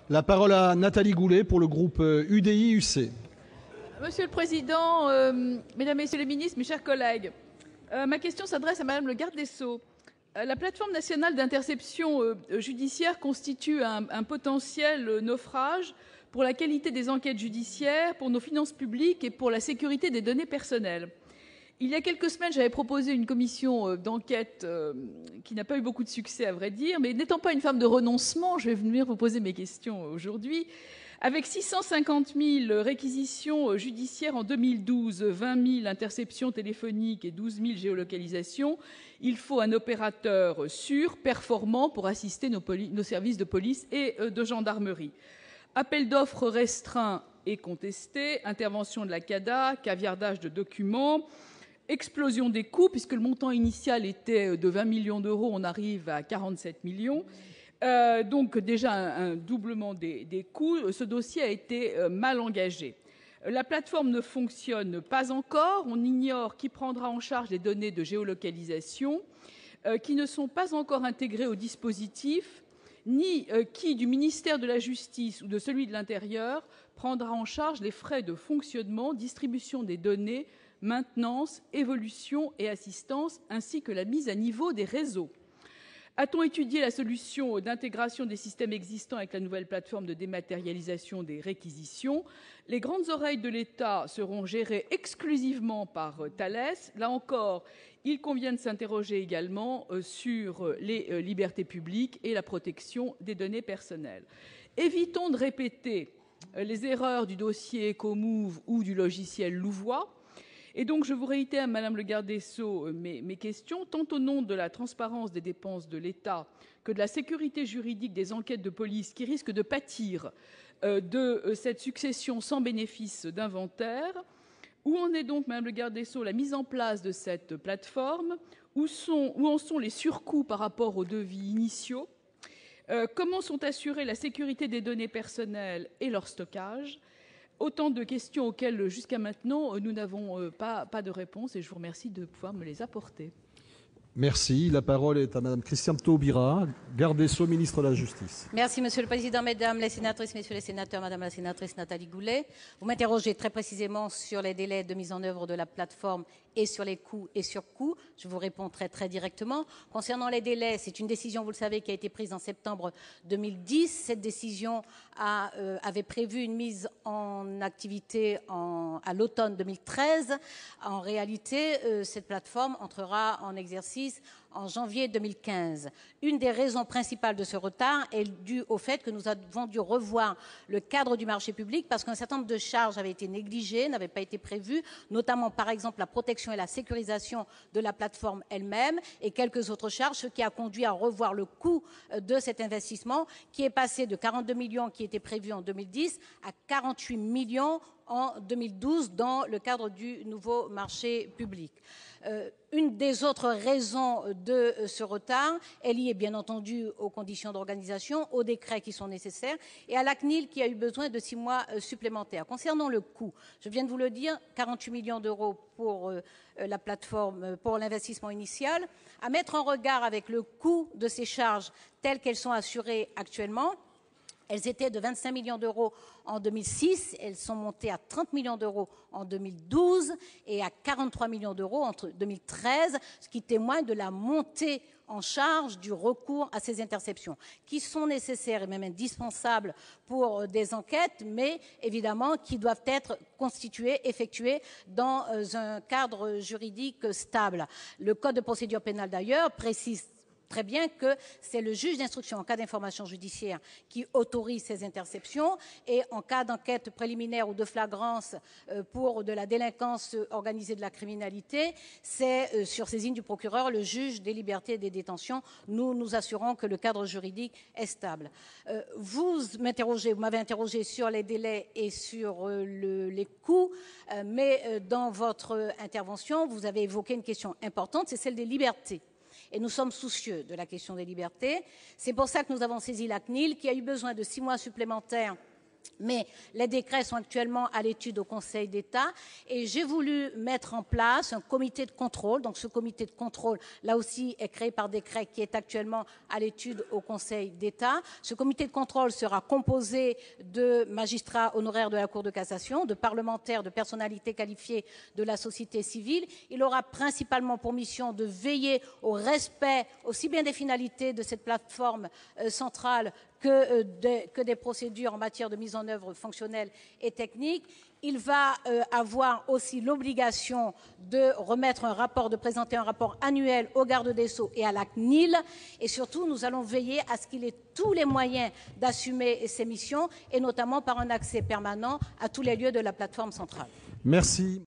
La parole à Nathalie Goulet pour le groupe UDI-UC. Monsieur le Président, Mesdames, Messieurs les ministres, mes chers collègues, ma question s'adresse à Madame le garde des Sceaux. La plateforme nationale d'interception judiciaire constitue un potentiel naufrage pour la qualité des enquêtes judiciaires, pour nos finances publiques et pour la sécurité des données personnelles. Il y a quelques semaines, j'avais proposé une commission d'enquête qui n'a pas eu beaucoup de succès, à vrai dire, mais n'étant pas une femme de renoncement, je vais venir vous poser mes questions aujourd'hui. Avec 650 000 réquisitions judiciaires en 2012, 20 000 interceptions téléphoniques et 12 000 géolocalisations, il faut un opérateur sûr, performant pour assister nos services de police et de gendarmerie. Appel d'offres restreint et contesté, intervention de la CADA, caviardage de documents, explosion des coûts, puisque le montant initial était de 20 millions d'euros, on arrive à 47 millions. Donc déjà un doublement des coûts. Ce dossier a été mal engagé. La plateforme ne fonctionne pas encore. On ignore qui prendra en charge les données de géolocalisation, qui ne sont pas encore intégrées au dispositif, ni qui, du ministère de la Justice ou de celui de l'Intérieur, prendra en charge les frais de fonctionnement, distribution des données, maintenance, évolution et assistance, ainsi que la mise à niveau des réseaux. A-t-on étudié la solution d'intégration des systèmes existants avec la nouvelle plateforme de dématérialisation des réquisitions? Les grandes oreilles de l'État seront gérées exclusivement par Thales. Là encore, il convient de s'interroger également sur les libertés publiques et la protection des données personnelles. Évitons de répéter les erreurs du dossier EcoMove ou du logiciel Louvois. Et donc, je vous réitère, Madame le garde des Sceaux, mes questions, tant au nom de la transparence des dépenses de l'État que de la sécurité juridique des enquêtes de police qui risquent de pâtir de cette succession sans bénéfice d'inventaire. Où en est donc, Madame le garde des Sceaux, la mise en place de cette plateforme? Où en sont les surcoûts par rapport aux devis initiaux? Comment sont assurées la sécurité des données personnelles et leur stockage? Autant de questions auxquelles, jusqu'à maintenant, nous n'avons pas de réponse, et je vous remercie de pouvoir me les apporter. Merci. La parole est à Madame Christiane Taubira, garde des Sceaux, ministre de la Justice. Merci, Monsieur le Président, Mesdames les sénatrices, Messieurs les sénateurs, Madame la sénatrice Nathalie Goulet. Vous m'interrogez très précisément sur les délais de mise en œuvre de la plateforme et sur les coûts et surcoûts. Je vous réponds très directement. Concernant les délais, c'est une décision, vous le savez, qui a été prise en septembre 2010. Cette décision avait prévu une mise en activité à l'automne 2013. En réalité, cette plateforme entrera en exercice en janvier 2015. Une des raisons principales de ce retard est due au fait que nous avons dû revoir le cadre du marché public parce qu'un certain nombre de charges avaient été négligées, n'avaient pas été prévues, notamment par exemple la protection et la sécurisation de la plateforme elle-même et quelques autres charges, ce qui a conduit à revoir le coût de cet investissement qui est passé de 42 millions qui étaient prévus en 2010 à 48 millions en 2012 dans le cadre du nouveau marché public. Une des autres raisons de ce retard est liée bien entendu aux conditions d'organisation, aux décrets qui sont nécessaires et à la CNIL qui a eu besoin de 6 mois supplémentaires. Concernant le coût, je viens de vous le dire, 48 millions d'euros pour la plateforme, pour l'investissement initial, à mettre en regard avec le coût de ces charges telles qu'elles sont assurées actuellement. Elles étaient de 25 millions d'euros en 2006, elles sont montées à 30 millions d'euros en 2012 et à 43 millions d'euros entre 2013, ce qui témoigne de la montée en charge du recours à ces interceptions, qui sont nécessaires et même indispensables pour des enquêtes, mais évidemment qui doivent être constituées, effectuées dans un cadre juridique stable. Le Code de procédure pénale, d'ailleurs, précise très bien que c'est le juge d'instruction en cas d'information judiciaire qui autorise ces interceptions et en cas d'enquête préliminaire ou de flagrance pour de la délinquance organisée de la criminalité, c'est sur saisine du procureur, le juge des libertés et des détentions. Nous nous assurons que le cadre juridique est stable. Vous m'avez interrogé sur les délais et sur les coûts, mais dans votre intervention, vous avez évoqué une question importante, c'est celle des libertés. Et nous sommes soucieux de la question des libertés. C'est pour ça que nous avons saisi la CNIL, qui a eu besoin de 6 mois supplémentaires Mais les décrets sont actuellement à l'étude au Conseil d'État et j'ai voulu mettre en place un comité de contrôle. Donc ce comité de contrôle, là aussi, est créé par décret qui est actuellement à l'étude au Conseil d'État. Ce comité de contrôle sera composé de magistrats honoraires de la Cour de cassation, de parlementaires, de personnalités qualifiées de la société civile. Il aura principalement pour mission de veiller au respect aussi bien des finalités de cette plateforme centrale que des procédures en matière de mise en œuvre fonctionnelle et technique. Il va avoir aussi l'obligation de remettre un rapport, de présenter un rapport annuel au garde des Sceaux et à la CNIL. Et surtout, nous allons veiller à ce qu'il ait tous les moyens d'assumer ses missions, et notamment par un accès permanent à tous les lieux de la plateforme centrale. Merci.